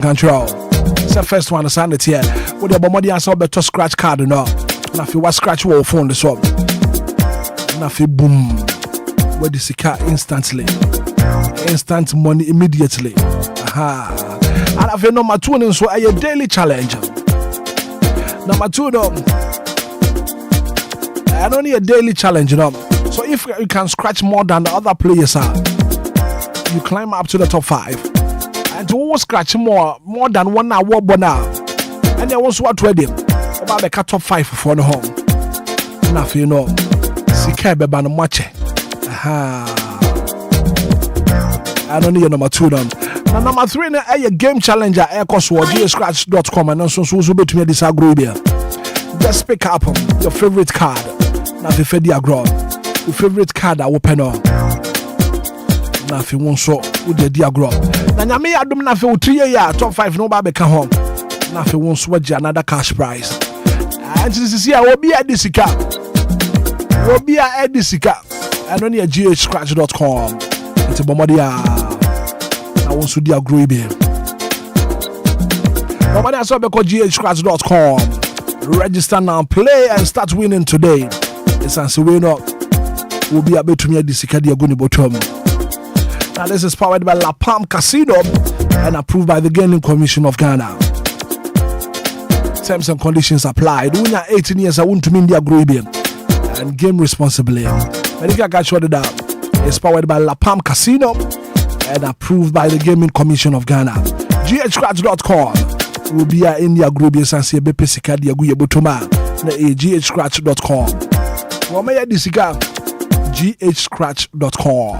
Control. It's the first one to send it here. With the body answer better scratch card no. Now if you was scratch your phone this up. Now if you boom. Where the sika instantly. Instant money immediately. Aha. And if you number 2 so a daily challenge. Number 2 though. And only a daily challenge, you know. So if you can scratch more than the other players are, you climb up to the top 5. And to always scratch more than 1 hour, 1 hour. And then once what ready about the top 5 for the home. Now if you know, Sika beba no match. Aha. I don't need number 2 done. Now number 3 na a game challenger air cost gscratch.com and also so bet me this agree. Just pick up your favorite card. Now if you fed the agro, your favorite card I open up. Now if you want so with the diagro. Now nyame adum na fe 3 year top 5 no ba be ka home. Now if you want so another cash prize. And this is here Obia Edisika. Obia Edisika. And on your ghscratch.com. It's a bomodia. I want to diagro be. Bomodia so be called ghscratch.com. Register now, play and start winning today. It's answer way up. We'll be able to meet this Kadiaguni bottom. Now this is powered by La Palm Casino and approved by the Gaming Commission of Ghana. Terms and conditions applied. When you're 18 years, I want to mean the agreement and game responsibly. Medical got shorted up. It's powered by La Palm Casino and approved by the Gaming Commission of Ghana. ghscratch.com. Will be in the agreement and see BP Sika Diaguye Botoma na ghscratch.com. Wamaya Disika ghscratch.com.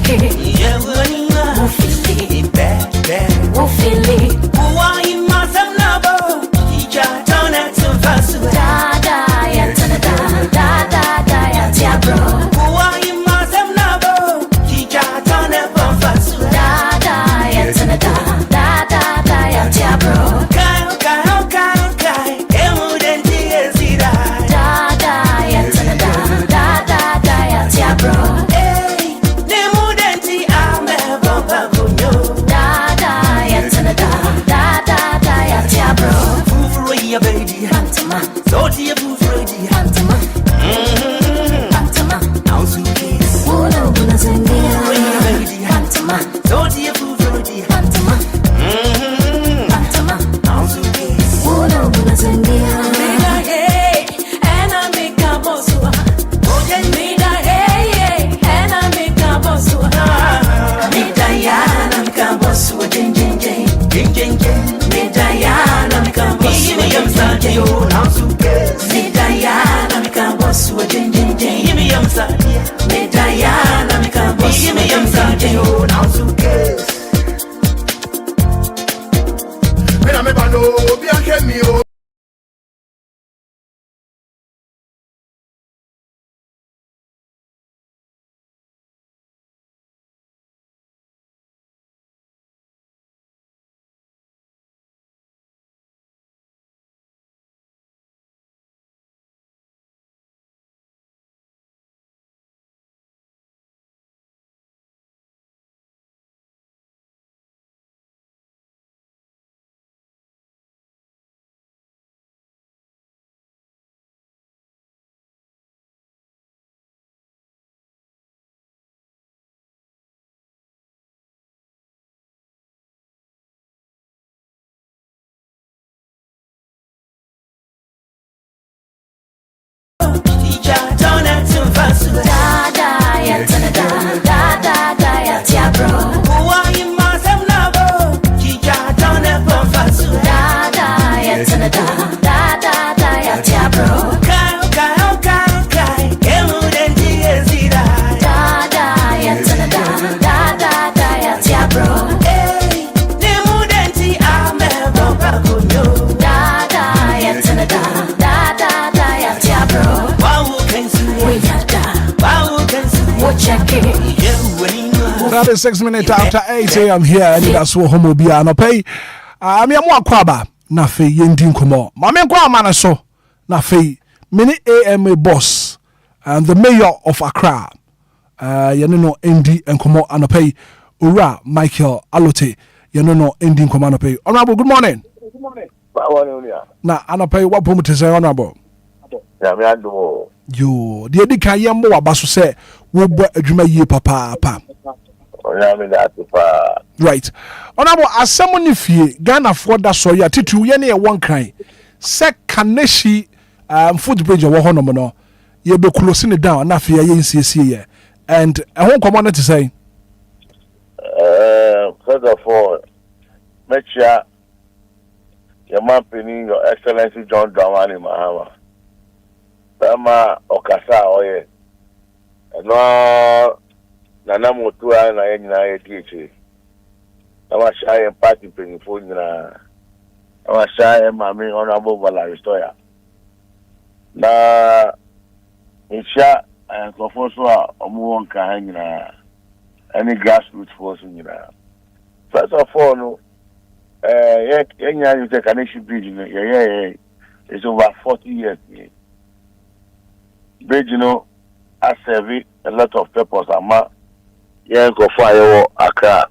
Give me That is 6 minutes after 8 a.m. here. Anidaso Obia no pay. I'm your more kwaba. Na fe yendin komo. Mame kwa manaso. Na fe mini AMA boss and the mayor of Accra. No ND and komo anopay. Ura Michael Alote. No ending komo anopay. Honorable, good morning. Good morning. Na anopay what promote say honorable. Yeah, me ado. Yo, the edi kan yambo abaso say wo bo adwuma yie papa. Yeah, me that pa. Right. Honorable asemo ni fie Ghana for da so ya titu ye na ye won kan. Se kaneshi footbridge wo hono no ye be close ni down na fie ye nsiesie ye. And ehon komo na to say First of all, make sure your man penny your excellency John Dramani Mahama. Sama okasa oye. No nana motua na ye nyina ye tiche. Sama shy party penny for nyina. Sama shy mami honorable Bala Restoya. Na insha nkofo so a omo won kan nyina any grassroots force nyina. First of all no ye nyina you take an issue bridge no ye it's over 40 years. Bridge, has served a lot of purpose. Ama, go fire Accra.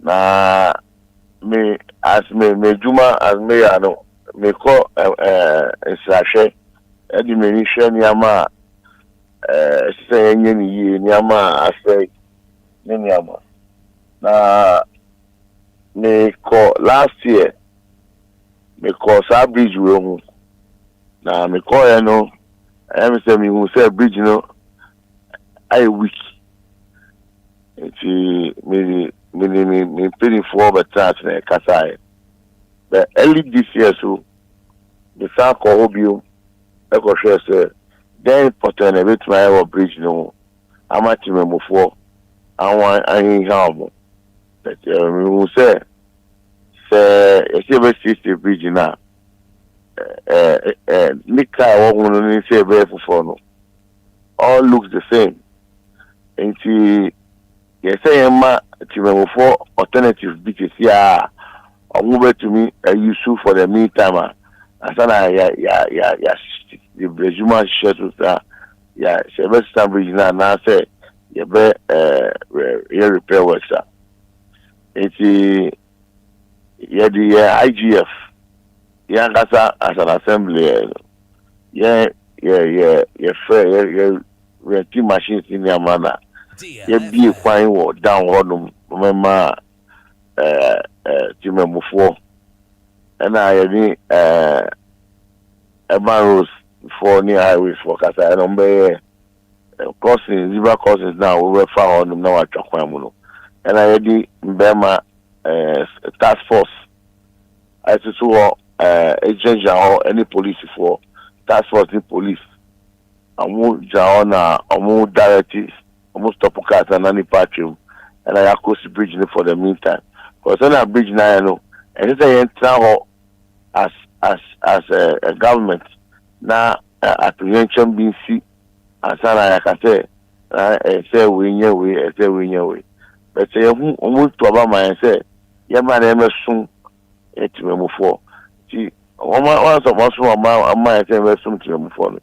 Na me Juma as me ano me call Sashe. Edi me share niama say yenye niama asay niama. Na me call last year. Me call sa bridge we na me call I'm saying we say bridge, I weak. It's me paying for the tax na Kasai. But early this year, so the sound call Obia, I go share say they important a bit my bridge I'm at him before. I want any harm. But we say it's a bridge now. Nika won't say no. All looks the same. And you say ma for alternative BTC or move to me a use for the meantime. Asana the Brazilian shuttle ya Chevy Stambridge na say you be repair works. It's the IGF. Yeah, that's as an assembly. Yeah, team machines in your manner. Yeah, be a fine word down one remember Jimmy before. And I need Rose for near highways for Casa and Ombe crossing zebra crossings now we were found on now at Chakwamuno. And I need Bema task force. I saw agent or any police for task force in police. Amu jaona amu directives, amu stop cars and any patrol, and I cross the bridge for the meantime. Because on that bridge now, and it's a enter as a government now apprehension being see as I can say we but say almost to about my say yeah man soon it will move for. See, once a month, I might have some to for.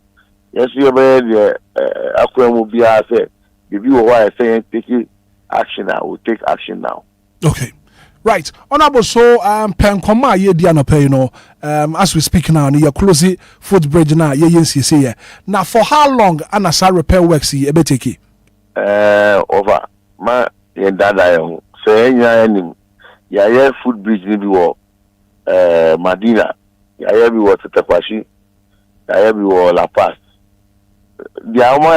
Yes, you have Obia said, if you are saying take action now, we'll take action now. Okay. Right. Honorable, so Penkoma ye diana pay as we speak now, near closing footbridge now, ye. Now for how long Anasa repair works ye ebeteki? Over my dada say yeah footbridge maybe walk. Madina, I be what Tapashi, I be what La Paz. The Alma,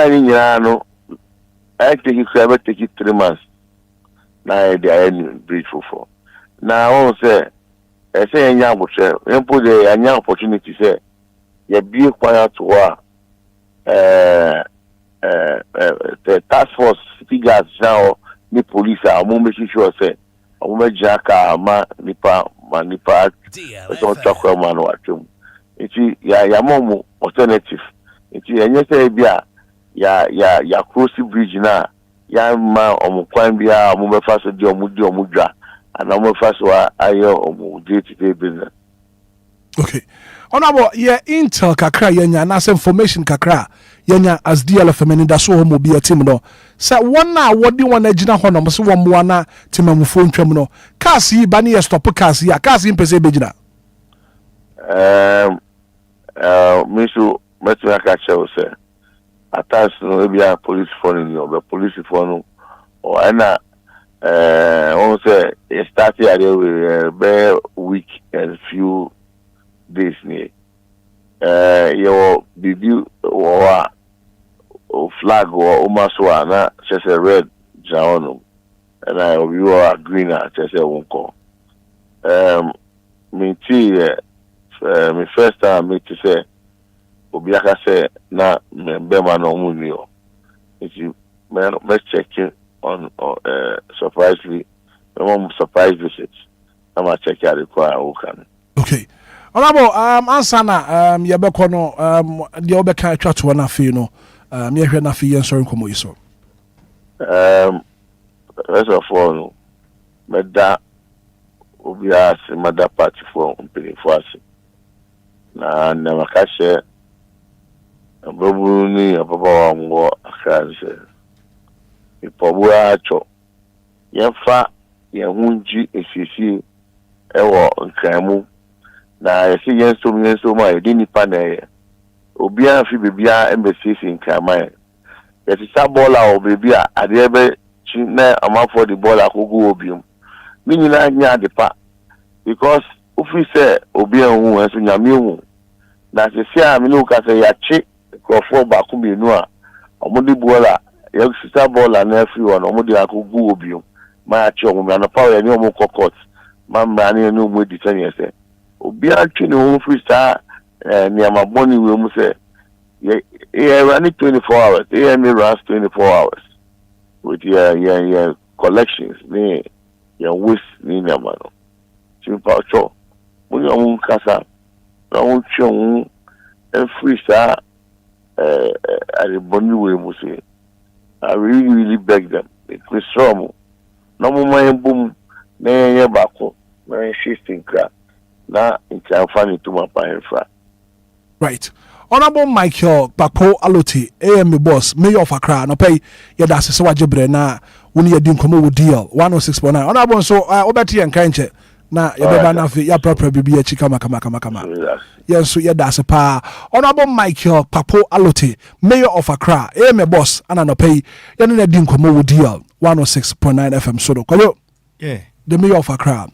I take it 3 months. Now they are in bridge for. Now, I say, young butcher, and put a young opportunity, say, you be quiet to war. The task force figures now, the police are making sure, say, Jaka, Nipa, so talk man watch him. It's ya momo alternative. It's ya say bia ya cross bridge na ya ma omukwan bia omubefa so di omudwa and omubefa so ayo omu day-to-day business. Okay. Honorable, intel kakra yenya na information kakra yenya as DLFM Anidaso ho Obia team no. Say one na wodi one agina ho no so won mo na temamufo ntwam no. Cars yi ba ne stop cars yi. Cars yi mpese begina. Misu metuna ka chew say attach no bia police phone no be police phone or na on say it started with week and few days near your debut or flag or umaswa na just a red jawano and I you are green just a won't call me me first time me to say Obia say na bema no munio if you man let's check it on surprisingly surprise visits I'm gonna check out the choir can. Okay. Honorable, answer na yebeko no the obeka twa to na fi no me hwe na fi yen sorry komo yiso. First of all no meda Obia se mada party for company for us na makashe abobu ni apapa wa ngo akanse ipobu acho yenfa yenhunji esisi ewo nkramu na yesi yenso ma edi nipa na Obia fi bibia embassy nkrama yesi sabola o bibia ade ebe chi na amafo the ball akogu obium mi nyina nya depa because ofi say Obia hu enso nyame hu na sesi a mi no ka say ya chi krofo ba ku mi nu a omudi bola yesi sabola na free one omudi akogu obium ma chi omo na power ya ni omo kokot ma ma ni no mo detain yese Obia twini ho free star ni amaboni we mu say running 24 hours me runs 24 hours with your collections ni your waste ni na mano simple cho mo yo mu kasa na wo twon free star boni we mu say I really beg them because from no mo man boom na ye bako na shifting crack na infanny to my pa. Right. Honorable Michael Papo Aloti, AM boss, Mayor of Accra, no pay yadase so wajebre na woni yedi nkomo wo deal 106.9. Honorable so obeti en kanche na yebeba na fi ya proper bibi echi kama. Yes so yadase pa. Honorable Michael Papo Aloti, Mayor of Accra, AM boss ana no pay yedi nkomo wo deal 106.9 FM so do. Koyo. Yeah. The Mayor of Accra.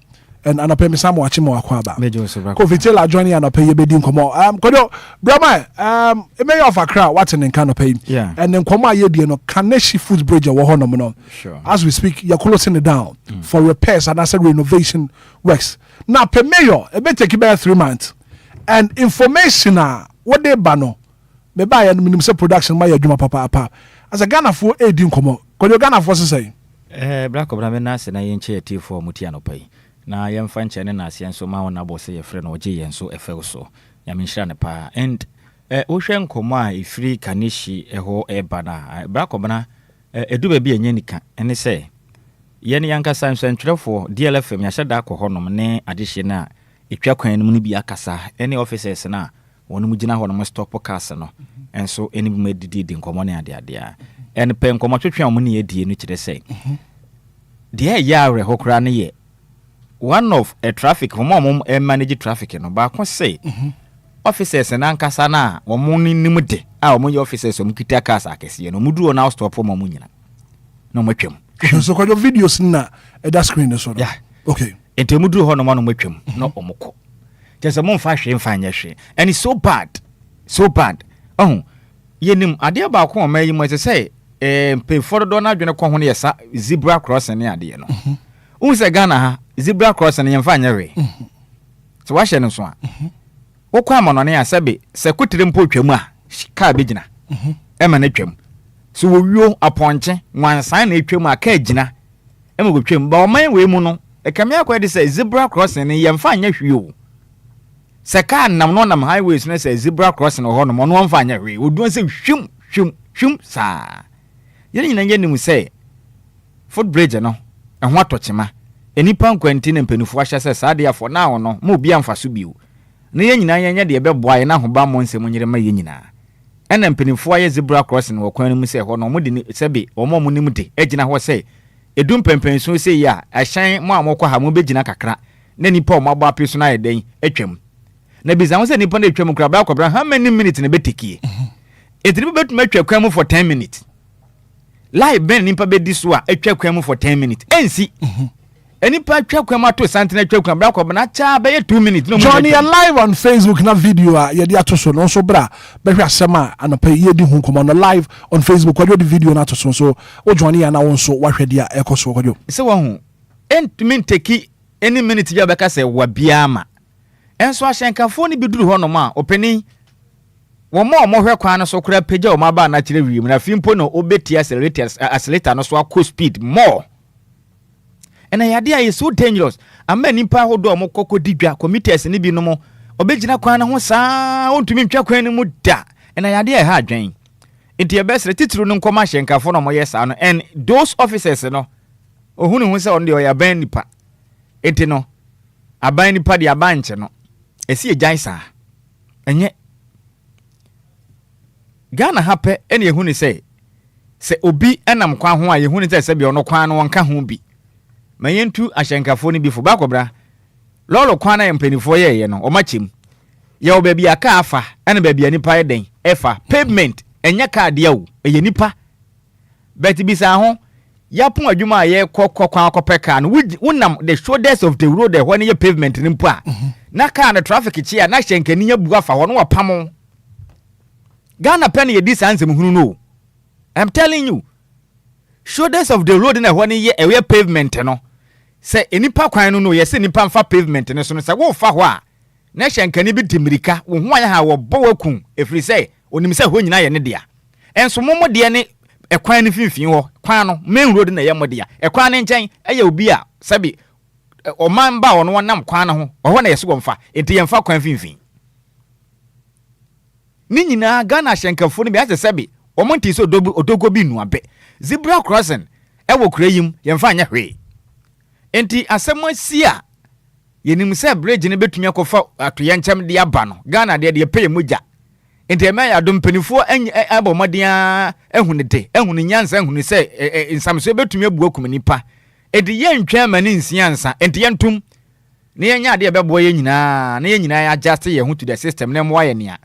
And anapɛ me sam wachi mo akwaba ko fitela join ya anapɛ yebedi nkomo kodo brama Mayor of Accra what in kan pay and then nkomo ayedie no Kaneshi food bridge wo honom no sure. As we speak you're closing it down for repairs and as renovation works now per mayor e be take about 3 months and information what they bano me buy and minimum production my adwuma papa as a Ghana for edi nkomo kodo Ghana for say black obra na se na yenche ati for mutia no pay na yemfa nche ne na ase nso ma wona bo se ye frɛ no oje ye nso efe so ya menhira ne pa and wo hwɛ nkomo a ifiri Kaneshi eho eba na bra kobana edu ba bi enye nika ene se ye ne yanka sanso ntwerefo DLFM ya hyeda akɔhɔnom ne adehye na etwa kwan no mu bi akasa ene officers na wɔn mu gina hɔ no stop cast no enso eni bi medidi nkomo ne ade a ene pe nkomo twetwe am ne ye die no kyerɛ se de ya re hokra ne ye one of a traffic mom manage traffic no ba ko say officers na nkasa na wo mo nim de a wo officers mo kita cars akese no mudu na stop mo nyina no matwam so ko videos na that screen so yeah okay ente mudu ho no mo matwam no omoko just mo mfa hwe mfa nya hwe and it's so bad yenim ade ba ko ma yi mo say pe for do na dwene ko ho ne yesa zebra crossing ne ade no unse Ghana ha zebra crossing yemfa nyawe so wa hye no so a wo kwa ma no ne asabe se kutire mpo twam a ka begina ema na twam so wo wio aponche wansan na twam a ka gina ema go twam ba o man we mu no e kamia kwa de se zebra crossing yemfa nya hwio se ka nam no nam highways na se zebra crossing ho no mo no mfa nya hwe odun se hwim hwum saa yɛn nyina yɛ nim sɛ footbridge no ɛho atɔkyema enipa nkwanti ne mpanifo ahyɛ sɛ saa de afɔ na no ma obi amfa so bio na yɛn nyina yɛn nyɛ de ɛbɛboa yɛn ahoba mo nsɛm nyere ma yɛn nyina ɛna mpanifo ayɛ zebra crossing wɔ kwan no mu sɛ hɔ no mo de sɛbe ɔmo mo nim de agyina hɔ sɛ edum pɛmpɛn so sɛ yi a ɛhyɛn mo a mokɔ ha mo bɛgyina kakra na nipa ɔmo abɔ ape so na ayɛ den atwam na bisa ho sɛ nipa na atwam kra bra kɔbra how many minutes na bɛtekie etiri bɛtuma atwa kwan mu for 10 minutes live bɛn nipa bɛdi so a atwa kwan mu for 10 minutes ɛnsi enipa atwa kwan mu ato santen atwa kwan bra kɔbra na cha bɛyɛ 2 minutes no mo Johnny live on Facebook na video a yɛde ato so no so bra bɛhwɛ asɛm a anɔpa yɛdi hu nkɔmɔ no live on Facebook kwadwo de video na ato so o Johnny ya na wo nso wahwɛ dia ɛkɔ so kwadwo sɛ wɔn entumi nteki any minute bi abɛka sɛ wa bia ma enso ahyɛnkafo ni bi duru hɔ no ma openi wɔn ma ɔmo hwɛ kwan no so kora pagya ɔmo aba na kyerɛ wiem na fimpo no obeti accelerator no so akɔ speed more ɛna yade a so dangerous ama nipa hodo ɔmo kɔkɔ digwa committees ni bi no mo obegyina kwan no ho saa ontumi ntwa kwan no mu da ɛna yade a ha adwen enti ɛbɛsere titiri no nkɔma ahyɛnkafo no mo yɛ saa no and those officers no ohunu hu sɛ ɔno de ɔyɛ aban nipa enti no aban nipa de aban nkyɛ no ɛsi egyan saa ɛnyɛ Ghana hape ɛne ehunu sɛ obi ɛnam kwan ho a yehunu sɛ bi ɔno kwan no wɔnka ho bi ma yentu ahyɛnkafo no bi fo ba kɔbra lɔlɔ kwan na mpanifo yɛyɛ no ɔmakyem yɛ obabi aka afa ɛna baabi nipa yɛ den ɛfa pavement ɛnyɛ kaa de awu ɛyɛ nipa bet bisa ho yapon adwuma a yɛ kɔ kwan akɔpɛ kaa no wonam the shoulders of the road ɛhɔ ne yɛ pavement ne mpo a na kaa no traffic kyi a na hyɛnkani nya bu afa hɔ no wapam Ghana pen ye dis ansem hunu no I'm telling you shoulders of the road na hɔ ne yɛ ɛwɛ pavement no sɛ enipa kwan no yɛ sɛ nipa mfa pavement no so no sɛ wo fa hɔ a na hyɛnkani bi timirika wo ho ayɛ ha wo bɔ wakun efiri sɛ onim sɛ hɔ nyina yɛ ne dia enso momo de ne ɛkwan ne finfin hɔ kwan no main road na yɛ mo dia ɛkwan ne nkyɛn ɛyɛ obi a sɛbi ɔman ba ɔno nam kwan no ho ɔhɔ na yɛ so wɔmfa enti yɛmfa kwan finfin ni nyina Ghana hyɛnkafo no bi ase sɛbi ɔmonti so odogo bi nuabe zebra crossing ɛwɔ kurayim yɛmfa anya hwee enti asɛm asi a yɛnim sɛ bridge ne betumi akɔfa atoyɛ nkyɛm de aba no Ghana de pɛyɛ mogya enti ɛmɛ yɛ adompanifo abɔ mɔden ehunu de ehunu nyansa ehunu sɛ nsamso betumi abu akum nipa enti yɛntwa ma ne nsiansa enti yɛntum ne yɛnya de bɛbɔ yɛ nyinaa na yɛ nyinaa adjust yɛ ho to the system na mo ayɛ nea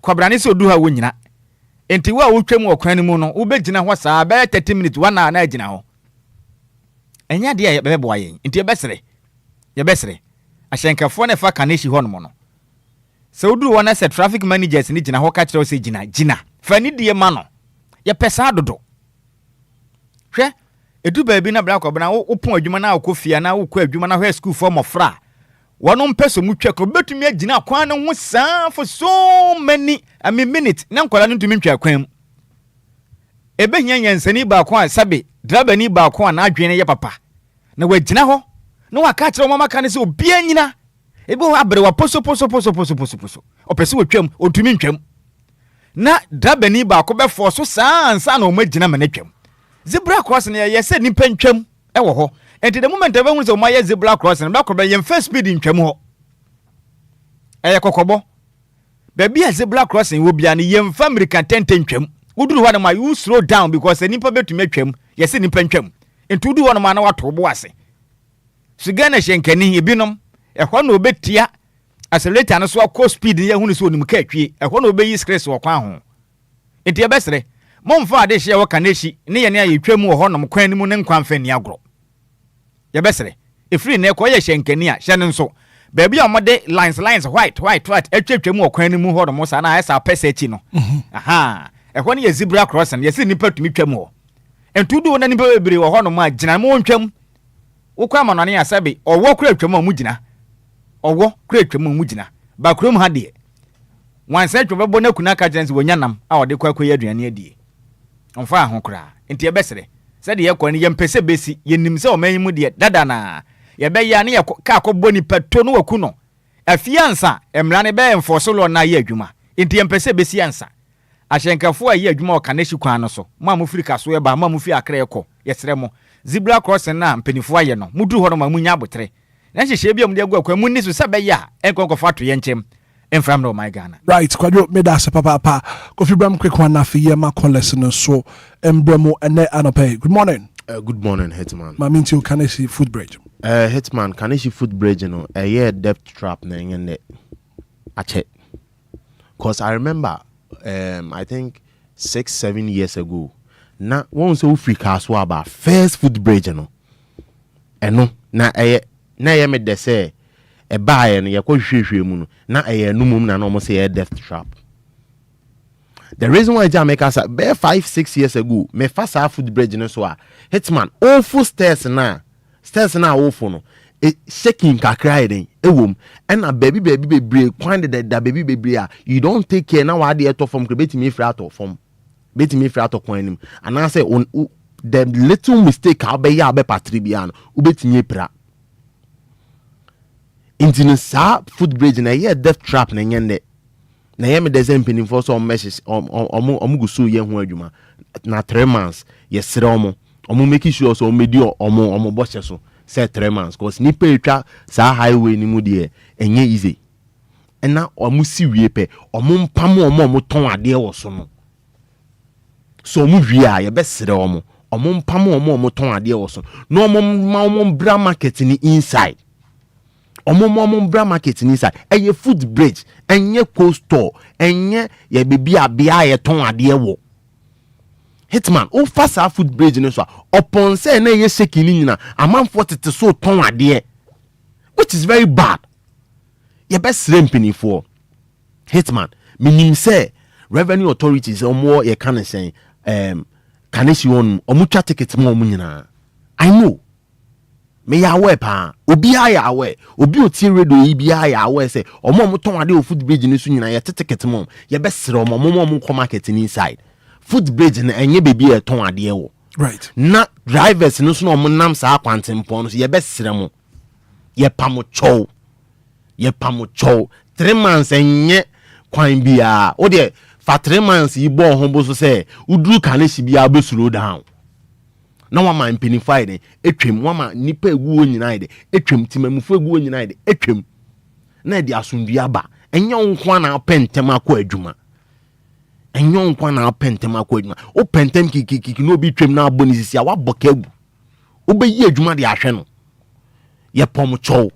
kwabrane so du ha wo nyina enti wo a wotwam wɔ kwan mu no wo begina hɔ saa bɛ 30 minutes wana na agina hɔ enya de ya bɛbɔ ayɛ enti yɛbɛsere ahyɛnkafo na fa kaneshi hɔ no mo no sɛ woduru wɔ na sɛ traffic managers ni gina hɔ ka kyerɛ sɛ gina fa ni die ma no yɛpɛ saa dodo hwɛ edu baabi na bra kwabana wo pon adwuma na akɔfia na wo kɔ adwuma na hɔ school for mofra wɔn mpɛso mu twɛ ko betumi agina kwan no ho saa for so many minutes na nkwala no ntumi ntwa kwan mu ebehia nyansani ba ko a sabe driver ni ba ko a na adwene yɛ papa na wagina hɔ na waka kyerɛ mama ka ne sɛ obia nyina ebe ho abere wa poso opese wotwam otumi ntwam na driver ni ba ko bɛfo so saa ansa na o magina ma na twam zebra crossing yɛ sɛ nipa ntwam ɛwɔ hɔ enti the moment ever so my zebra crossing black be yem first speed ntwam ho eye kokobo baby a zebra crossing wo bia ne yem fa American 10 ntwam wuduru ho na ma you slow down because nipa betumi atwam yesi nipa ntwam enti wuduru ho na ma na wato bo ase siga na hyenkani ebinom ehɔ na obetia accelerator no so akɔ speed ye hunu so onim ka atwie ehɔ na obeyi stress wɔ kwan ho enti ebesere momfa ade hye wɔ kaneshi ne ye ne ayetwam wɔ hɔ nom kwan ni mu ne nkwan fa ni agro yɛbɛsere efiri ne kɔ yɛ hyenkani a hyɛ ne nso baabi a ɔmode lines white atwatwa mu ɔkwan no mu hɔ no sa na ɛsa pɛsɛ akyi no aha ɛhɔ ne yɛ zebra crossing yɛsi nipa tumi twam hɔ entudu na nipa bebre wɔ hɔ no ma gyina mo ntwam wokɔ ama no ne asabe ɔwɔ kura twam a mu gyina ɔwɔ kura twam a mu gyina ba kurom ha de wansa twam bɛbɔ na kuna ka gyina sɛ wonya nam a ɔde kɔ akɔyɛ aduane adie ɔmfa ho kura enti yɛbɛsere sɛde yɛ kɔ ne yɛmpɛsɛ besi yɛnim sɛ ɔman mu deɛ dada na yɛbɛyɛ ne yɛ ka akɔbɔ nipa to no waku no afia ansa emra ne bɛ enforce law na yɛ adwuma enti yɛmpɛsɛ besi ansa ahyenkafo a ye adwuma o kaneshi kwan no so mo amufiri kaso e ba mo amufi akra ekọ yesere mo zebra crossing na mpanifo aye no mudu ho no ma munya abotre na hyehye bia mu de agwa kwa munni so sebe ya enkonkofa to ye nchem enfram no my Ghana right kwadwo me da se papa Kofi Bram quick one na for ye ma collect no so embremo ene anope good morning. Good morning, Hitman. Maminti Kaneshi food bridge. Hitman, Kaneshi food bridge, a year depth trap in I check. Cause I remember, I think 6-7 years ago, na one so free kaswa first food bridge, and no, na me de say a buy and ya ko shwe na no mum na almost say a death trap. The reason why Jamaica said 5-6 years ago, me fast food bridge no so Hitman awful stairs na awful no it shaking kakra den ewom and a baby kwan de baby you don't take care now what dey to from betimi free out of form betimi free out of kwan nim and I say on the little mistake how be ya be patri bia no ubetimi pra into sa food bridge na here death trap na nyende na yemi design pinning for some messages omugusu ye ho adwuma na 3 months yesere omo make sure so medio omo bosse so say 3 months cause ni pe twa sa highway ni mu de enye easy na omo si wie pe omo mpam omo ton ade wo so no so omo wie a ye besere omo mpam omo ton ade wo so no omo bra market ni inside omo bra market ni inside eye food bridge enye cold store enye ye bebi abia ye ton ade wo Hitman o fasa food bridge no so upon say na ye shaking ni nyina amanfo tete so ton ade which is very bad ye best rempini for Hitman minim say revenue authorities omo ye kan say kaneshi won omo twa ticket mo nyina I know me ya we pa obi ya we obi oti radio yi bia ya we say omo ton ade o food bridge ni so nyina ye ticket mo ye best omo ko market ni inside food bridge na enye bebi e ton ade wo right na drivers no so no mo nam sa akwantempo no so ye besere mo ye pamo chow 3 months enye kwan bia o de fa 3 months yi bo ho bo so say uduru kaneshi bia be slow down na wa man penify etwem wa ma nipa eguo nyina de etwem timamufo eguo nyina de etwem na de asundua ba enye nkwa na pentem akọ adwuma enyo nkwa na pentem akọ adwuma o pentem kiki no bi twem na aboni sisi a wa bokagu o be yi adwuma de ahwe no ye pom chow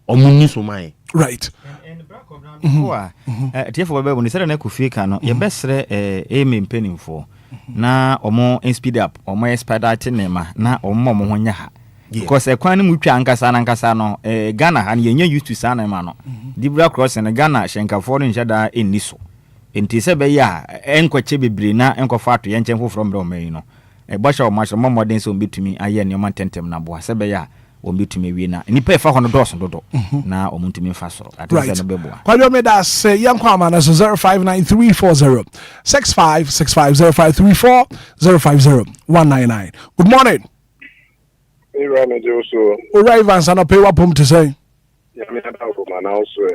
omunni so mai right and black of now tiefo bebe ni sere na kufika no ye besre mempenimfo na omo speed up omo speed out nema na omo ho nya ha because ekwan mu twa ankasa no Ghana ha ye nya used to sana ma no dibra cross na Ghana shenkafo no nhada eniso enti se be ya enkwache bebre na enkofa ato ye nchen foforo mbe oman no bosha o masho modern so betumi aye ne o tentem na bo se be ya o betumi wi na nipa efa ho no doso dodo na o muntumi fa soro atese no beboa kwa me da say yankwa amana so 059340 6565 0534 good morning Irana Joso. Arrivals and pay wapum to say.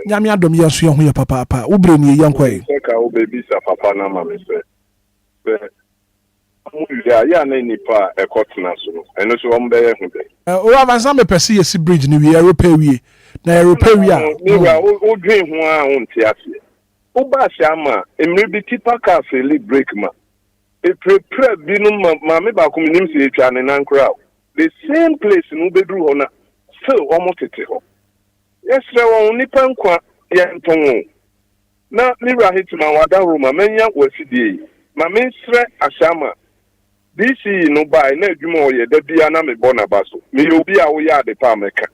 Nyami adom yesu ye ho ye papa ubre ni yankwa seka o baby sa papa na mama se ya na nipa ekotena so no eno so o mbe ye hu de o avansa me pese ye si bridge ni we Europe wie na Europe wie a ni wa o dwen ho a o nte ase o ba sha ma emre bi tipa ka feli break ma e prepare bi no ma me ba ko minim se etwa ne nan kra the same place no bedru ho na still almost tete ho yes re nipa nkwa ye nton na mira Hitman wada roma menya wasidie ma mensre ashama DC no buy na adwuma oye da bia na me bona baso me obi a wo ya de pa meka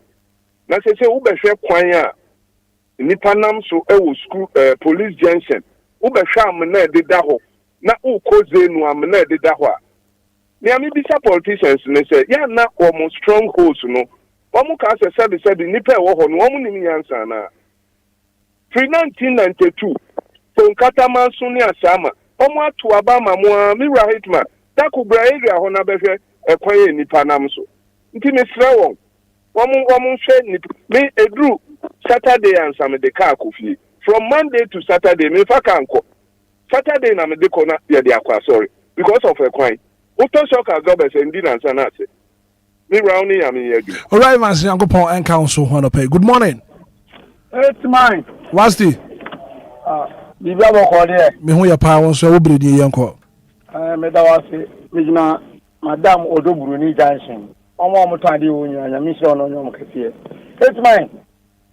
na se wo behwe kwan a nipa nam so ewo school police junction wo behwe am na de da ho na wo koze nu am na de da ho a me am bi sa politicians ne say ya na wo strongholds no wo ka se sabi nipa e wo ho no wo nim yansa na pre 1992 so nkata manso ni asama wo atu aba ma mo mira Hitman takubra area ho na behwe ekwan nipa nam so nti me sra won won hwe ni me edru Saturday and some the car kofie from Monday to Saturday me fa kanko Saturday na me de kona ya de akwa sorry because of a crime. Uto shock agobes and dinner sanase. Me rounding am here. All right, man, Uncle Paul and Council Honope. Good morning. It's mine. What's the? Bibia mo ko de. Me hu ya pa won so wo bre di yanko. Me da wase. Me jina Madam Odoburu ni Johnson. Omo to ade wo nyanya mi se ono nyom kete. It's mine.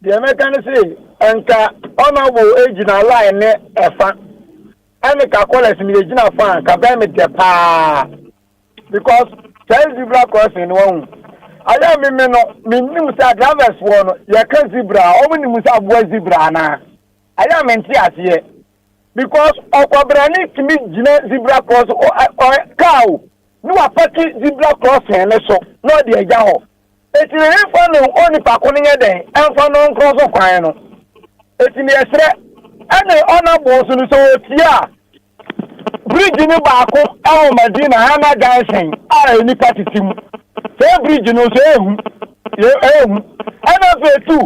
The American say enka honorable ejina line ne efa. Ene ka college mi ejina fa ka ba me de pa. Because child zebra crossing one. Aya me no me nim say drivers wo no ye ka zebra o me nim say abo zebra na. Aya me nti ase because okwabrani kimi jina zebra cross or cow. No apaki zebra crossing ne so no de eja ho. Eti ne fa no oni pa ko ne den enfa no cross kwan no. Eti ne esre ene ona bo so no so tia. Bridge ni baako awo Medina hana gansen a ni patitim. Say bridge no so ehu. Ana fe tu.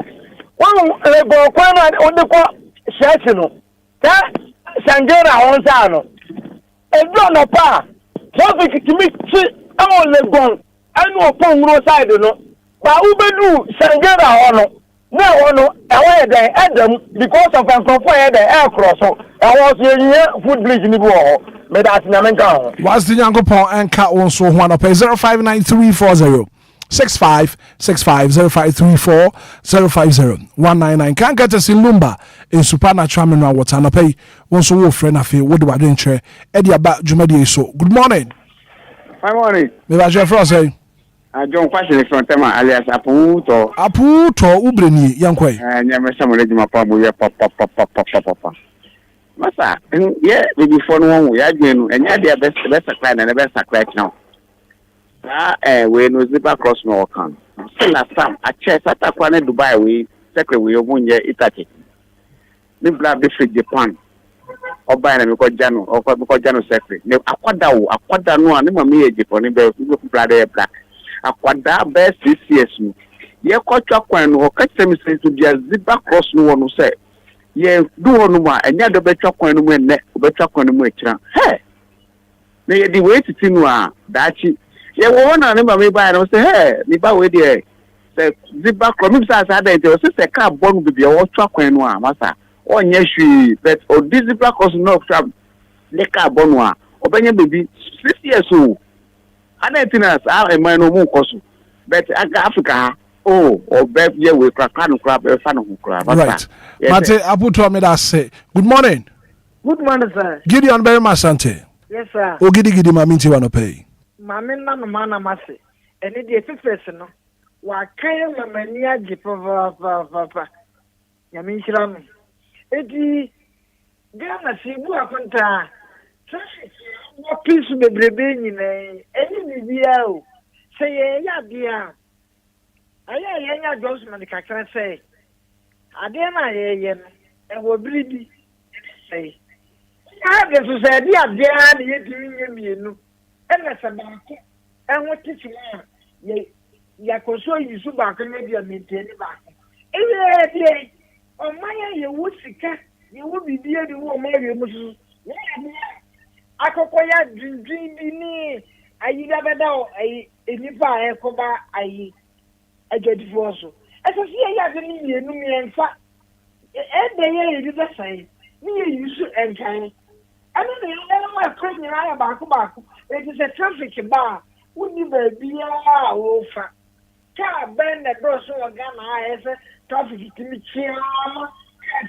Won le go kwana onde ko church no. Ta sangera on sa no. Ejo no pa. Traffic kimi chi awo le gon. Anu opon ro side no. Ba ubedu sangera ono. Na ono ewe den adam because of enkrofo e den e cross so. I was here food bridge ni bo ho. Me that na menka. What's the Uncle Paul and Cat on so one up 059340 6565 0534 050 199. Can't get us in Lumba in supernatural mineral water. And pay one so wolf friend of you. What do I do? Eddie about Jumedi so. Good morning. Good morning. Me ba Jeff Ross eh. John question from Tema alias Aputo. Aputo ubreni yankwe. Nyame samole di mapa mu ye papa. Masa, yeah, before no one we adwenu enya dia best cry na best cry now. We no zebra cross no kan. Still last time a chest atakwa na Dubai we secret we omunye Italy. Ni bla be free Japan. Oba na me ko jano secret. Ne akwada no ani mama ye Japan ni be bla de black. Akwada be 6 years mu. Ye ko twa kwan no ka temi say to dia zebra cross no no say. Ye do no ma enya do betwa kwan no mu enne betwa kwan no mu ekira he na ye di wait tinu a dachi ye wo na ne ma me ba na say he ni ba we dey say ziba krom sa sa da ente o say ka bonu bibia wo twa kwan no a masa onye hwi but o zebra cross no trap le ka bonu a obenya baby 6 years o ana tina sa e man no mu koso but aga Africa oh, or beb ye we crack no crab e fa no crab. Right. Mate Aputo me that say. Good morning. Good morning, sir. Gideon very much sante. Yes, sir. O gidi ma minti wa no pay. Mame na no mana mase. Eni de fefes no. Wa kan mama ni agi pa. Ya min shira no. Edi Ghana si bu akonta. Traffic wo piece bebrebe nyina. Eni ni bia o. Say ya bia. Aya yenya Johnson de kakra say. Ade na ye no. E wo bribi. Say. Ya de so say dia bia na ye tiri mienu. Ena se banko. Enwo titi ma. Ye ya koso yisu banko na dia maintain banko. Ewe de o maya ye wo sika, ye wo bibie de wo ma ye musu. Akoko ya dindin bi ni ayi da beda o ayi enipa e ko ba ayi agedifo so eso si ya de ni mienu mi enfa de ye yi be sai ni ye yusu enkan ana ne ya ma ko ni ra ba ko it is a traffic bar uni be bia o fa ka ben na do so Ghana ese traffic timi chiama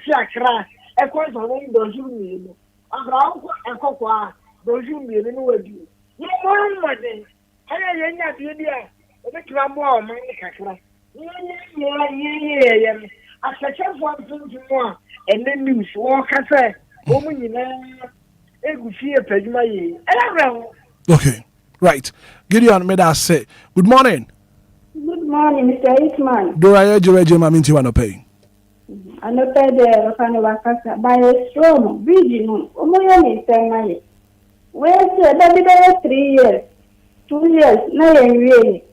ti akra e ko so no do ju mi no abra ko e ko kwa do ju mi no wadi ni mo mo de aya ye nya bi dia o be kira mo o man kakra ye asacha fo tuntu mo and then news wo ka say o mu nyina egu fie paduma ye okay, right. Gideon made us say good morning. Good morning, Mr. Hitman. Do I reje ma minti wa no pay? I know the Rafano Wakasa by a strong bridge no. Omoyo ni semaye. We say that be 3 years. 2 years na ye.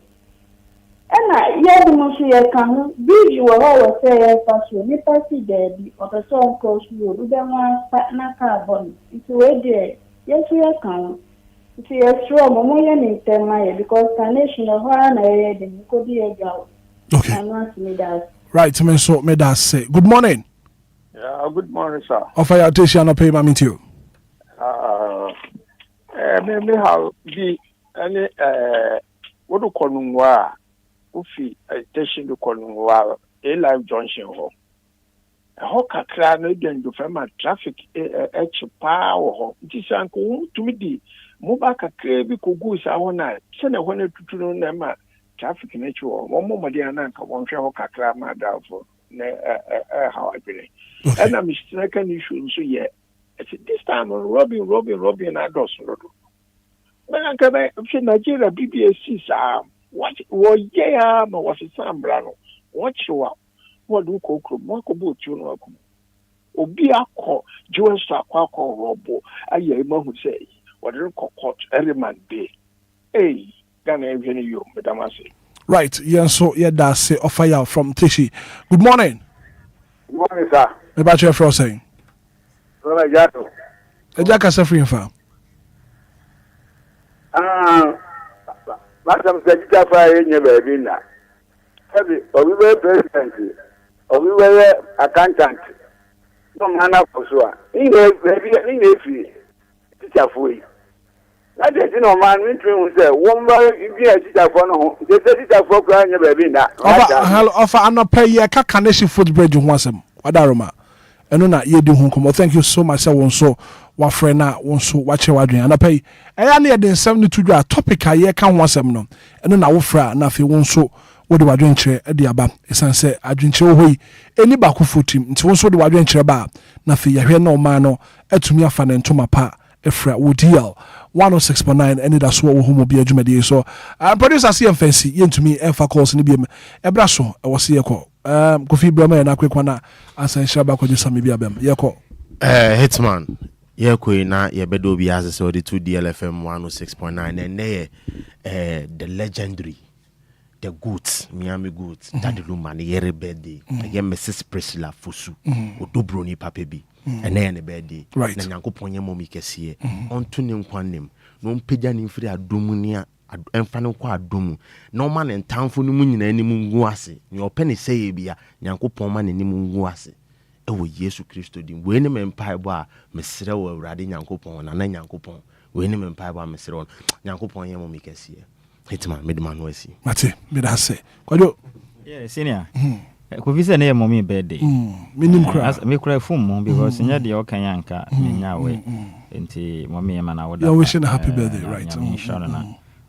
ɛna yɛde mo so yɛka ho bridge wɔ hɔ wɔ sɛ yɛfa so nipa si daabi ɔpɛ sɛ ɔnkɔ so wɔ wobɛho na kaa bɔ no nti wei deɛ yɛso yɛka ho nti yɛsoro mo moyɛ ne ntɛm ayɛ because carnation hɔ ara na yɛyɛ de nkɔdi yɛgya wo right me da say good morning. Yeah, good morning, sir. Offer your attention and pay my meet you. Me how the any what do call nwa ufi attention to call nwa a live junction ho. Ho kakra no den do fema traffic pa ho. Nti sanko to me di mo ba kakra bi kogu sa ho na se na ho na tutu no na ma traffic na chi ho. Mo mo de ananka won hwe ho kakra ma da fo na how I believe. And I'm striking issue so yeah. This time Robin Ados. When I come back, Nigeria BBSC what yeah, but was it Sam Brano? Watch you up. What do cook? What you know? Obia call Joel Sakwa Robo. I hear him who say, what do you call court every man day? Hey, Ghanaian you, Madam Asi. Right, yeah, so yeah, that's say offer you from Tishi. Good morning. Good morning, sir. About your first saying. Well, Jato. A jackass free info. Madam Secretary in your baby now. Or we were president, or we were accountant. No man up for sure. In a free teacher for you. That is no man who say, one more if you are teacher for no, the teacher for crying your baby now. Offer I'm not pay your Kakanesi footbridge once him. Wadaroma. And no, ye do home. Thank you so much. I won't so what friend now won't so watch your wadrin and I pay. I near the 72 topic I ye can once them no. And then I will fry nothing won't so what do I drink chair at the above. As I say, I drink your way any back of foot him until so do I drink chair bar. Nothing you hear no man to me a fan and to my pa a fret would deal 106.9 Anidaso who will be a Jumadi. So I'm producer see and fancy yen to me and for calls in the BM a brasso. I was here call. Kofi Brahma and Aquana as I shall back with some maybe a bem. Yako. Hitman. Yako na Yabedo be as so the 2 DLFM 106.9 and the legendary, the goods, Miami goods, Daddy Lumba, the Yere birthday, again Mrs. Priscilla Fusu, Udubroni Papebi, and then a birthday. Right. Nanko Ponya Momi Kessie, on tuning quanim, no pigeon in free Adumunia. Enfano kwa adomu no man en tamfo no munyina ni mungu ase ni opene sey bia nyankopon man ni mungu ase e wo Yesu Kristo dim we ni mempai bo a mesere wo awurade nyankopon na nyankopon we ni mempai bo a mesere wo nyankopon ye mo mikase Hitman medman no asi mate me da say kwajo senior ko visa na ye mo mi birthday minim kra as me kra fum mo because nya de o kan yanka nya we enti mo me ma na wo da you wishing a happy birthday right inshallah na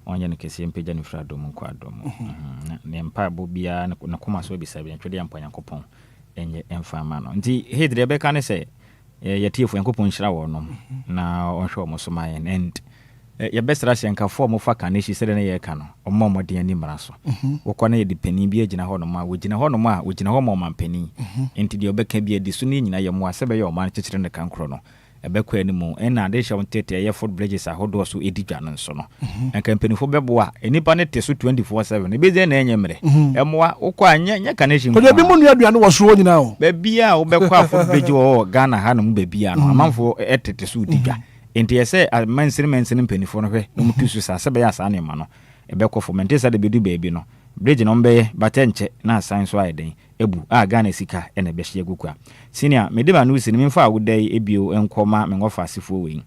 onye ne kese mpeja ne fra dom kwa dom ne mpa bo bia na koma so bisa bia twede ampa yankopon enye emfama no nti hedre be ka ne se yetiefo yankopon hira wo no na onhwe mo so mayen and ya besra hyenka fo mo fa ka ne hise ne ye ka no ommo moden ani mra so wokọ na ye dipani bia gina ho no ma wogina ho no ma wogina ho mo mampani nti de obeka bia di so ne nyina ye mo asebe ye o man kyekere ne kankro no ebekwa ni mu ena de hye tete ye foot bridges ahodo so edidwa no so no enka mpanifo beboa enipa ne te so 24/7 ebeze na enye mre emoa wokọ anya connection ko bi mu nua aduane wo so nyina o ba bia wo bekwa foot bridge wo Ghana ha no mu ba bia no amanfo etete so edidwa enti yese mansin mpanifo no hwe no mutusu sa sebe ya sa ne ma no ebekọ fo mentesa de bedu baabi no bridge no mbe batenche na science wa eden ebu Ghana sika ene behye gukwa senior medeba no sini mfa awudai ebio enkoma mengofa asifo we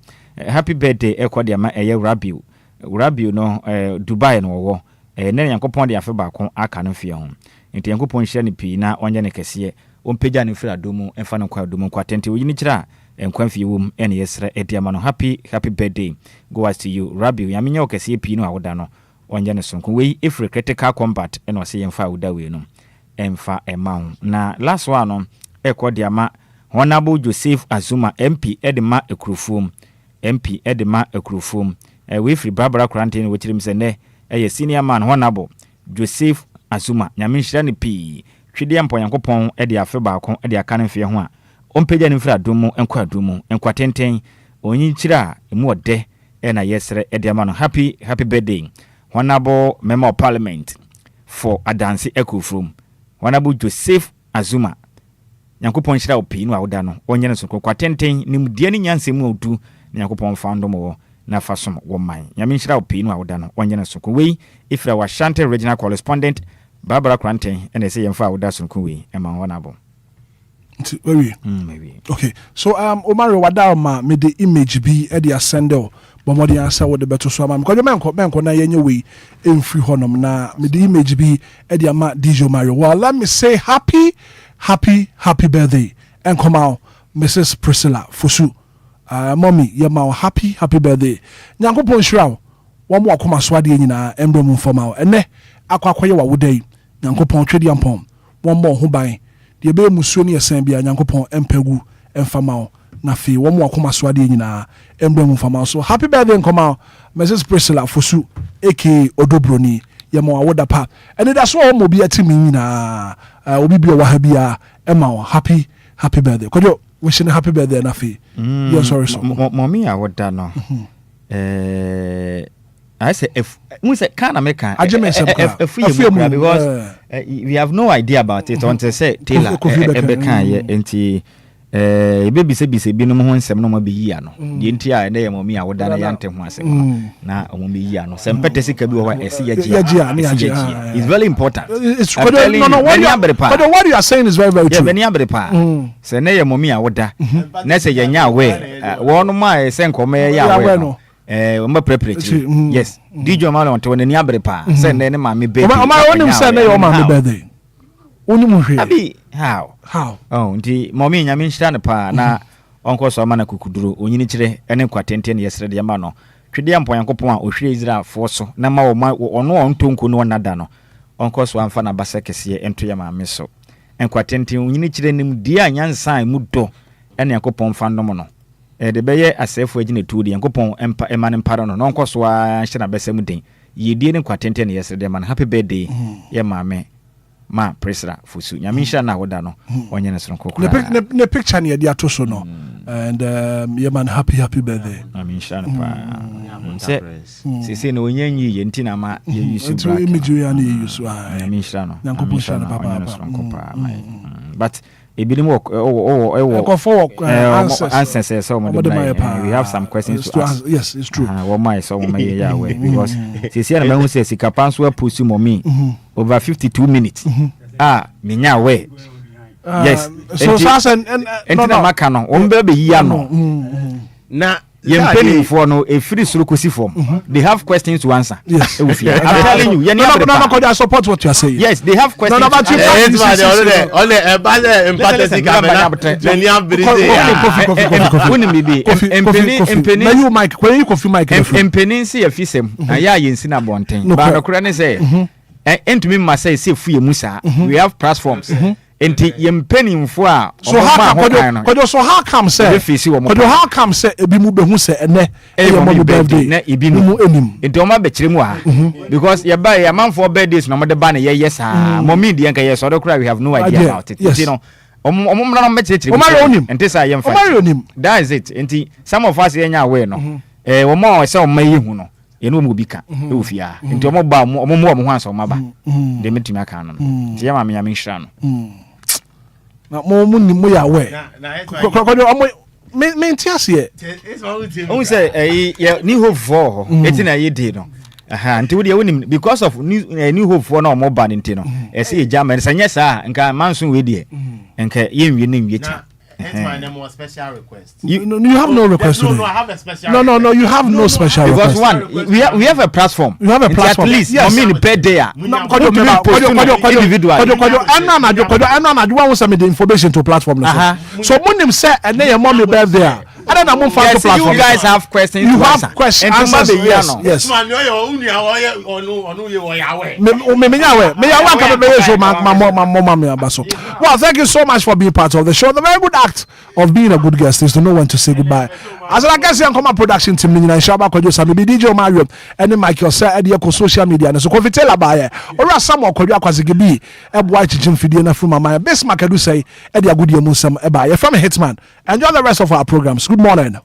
happy birthday ekode ma eye Rabiu no Dubai no wo ne yankopon de afa ba kon aka no fie ho enti yankopon hye ne pi na onye ne kese ompeja ne fira domu emfa no kwa domu kwa tente oyini kira enkwanfie wom ene yesra ediama no happy birthday go as to you Rabiu yamenya okese pi no awoda no onye ne sonko we ifre critical combat ene ose yemfa awuda we no emfa emaun na last one no ekode ama Honorable Joseph Azuma MP edema ekrufum we free Barbara quarantine which him say ne senior man Honorable Joseph Azuma nyamenhira ne pi twede ampo yankopon ede afe ba kon ede aka ne fie ho a ompeja ne mfra domu enkwa domu enkwa tenten onyi kira emu ode na yesre ede ama no happy birthday Honorable Member of Parliament for adanse echo from Honorable Joseph Azuma Nyankopɔn hyira wo pii no a woda no onye no so kwatenten nim die ne nyanse mu odu Nyankopɔn fa ndo mo na fa som wo man nyame hyira wo pii no a woda no onye no so wei ifra wa Shante regional correspondent Barbara Kranten and they say yemfa woda so wei e ma Honorable maybe. Okay, so Omar Wadama made the image be at the ascendo, but more the answer with the better swam. Because the man na yenye way in free honum na made the image be at the ama DJ Mario. Well, let me say happy birthday and come out, Mrs. Priscilla Fusu. Mommy, yama happy birthday. Nyanko pon shraw. One more come swadi na emblem formal. And ne akwa wa wudai. Nyanko pon trade yampom. One more hubai. The be musuo ne yɛsan bia Nyankopɔn empegu emfamao na fe wo mo akoma so ade nyina embrem mfamao so happy birthday nkoma Mrs. Priscilla Fosu aka Odobroni ye mo awoda pa ene da so mo bia timi nyina obi bia wa ha bia ema happy birthday kojo wishing happy birthday na fe you sorry so mommy awoda no I say if we say can America if because we have no idea about it until say Taylor Ebeka ye enti baby say bi no ho nsem no ma be yi ano ye enti a na ye mommy a woda na yante ho asem na o mo yi ano sem pete sika bi wo ese ye gia it's very important it's what you are saying is very true yeah beni abere pa say na ye mommy a woda na say ye nya we won ma ese nkoma ye ya we no umba preparatory yes DJ Omalo on to ni abere pa say na ma me birthday Omalo onim say na your ma me birthday onim hwe abi how oh ndi mommy nyame nhira ne pa na onko so ma na kukuduro onyini kire ene kwatente ne yesre de ma no twede ampo Yankopon a ohwe Israel fo so na ma ono ontonko no nada no onko so amfa na basa kese ento ya ma me so enkwatente onyini kire nim dia nyansan mu do ene Yankopon fa ndom no de beye asefo agine tuudi Yankopon empa emane mpara no nonko so a hye na besa mu den yedie ne kwatente ne yesre de ma happy birthday ye maame ma Priscilla Fusu nyame hye na woda no onye ne sonko kura ne picture ne dia to so no and ye man happy birthday nyame hye na pa se no onyanyi ye ntina ma ye yusu bra to image ya ne yusu nyame hye no Yankopon hye na papa but ebinim answers so we have some questions to ask. Yes, it's true. What my so my way because see na me say sika panso pursue mommy over 52 minutes. Me nya way. Yes. So fast and no maka no ombe be yi ano. Na yempeni for no e free suru kosi form. They have questions to answer. Yes. I'm telling you, I support what you are saying. Yes, they have questions. No, but only empathy na you mic when you coffee mic empeni see afisem aya yensi na bonten ba dokura ne say entumi ma say fu ye musa we have platforms enti yempenimfo a so how come say ebi mu be hu say ene e mo birthday na ebi no enim enti o ma be kire mu a because ye ba ye manfo birthdays no mo de ba na ye yes ah mo me de nka yes so dokura we have no idea about it you know omumra no mechire enti say ye mfa that is it enti some of us enya aware no wo ma say o ma ye hu no ye no mo bi ka e ofia enti o mo ba mo ho anso ma ba de metumi aka no enti ye ma me nyame nhira no na mo ni mo ya we ko me ntiase ye o say ni hope for eti na ye dey no nti wo de wonim because of new hope for na mo ba nti no e say German sanya sa nka manso we dey nka ye nwie na nwie ti Hitman, no more special request. You have no request. No, I have a special. No, you have no special because request. One, we have a platform. You have a platform. At least, yes. I mean, per day. Individual. I'm the one who send me the information to platform. So when them say and then your mommy birthday. I don't know platform. You guys have questions. You have questions. Yes. Well, thank you so much for being part of the show. The very good act of being a good guest is to know when to say goodbye. As I guess you come production team in Shaba Kojo maybe DJ Mario and then Mike yourself at your social media. So if you tell about it, or some more Kojo Kwazigibi, a white chicken Fidiana from my best Makadu say, Edia Goody Musam Eba. You're from Hitman. Enjoy the rest of our programs. Good morning.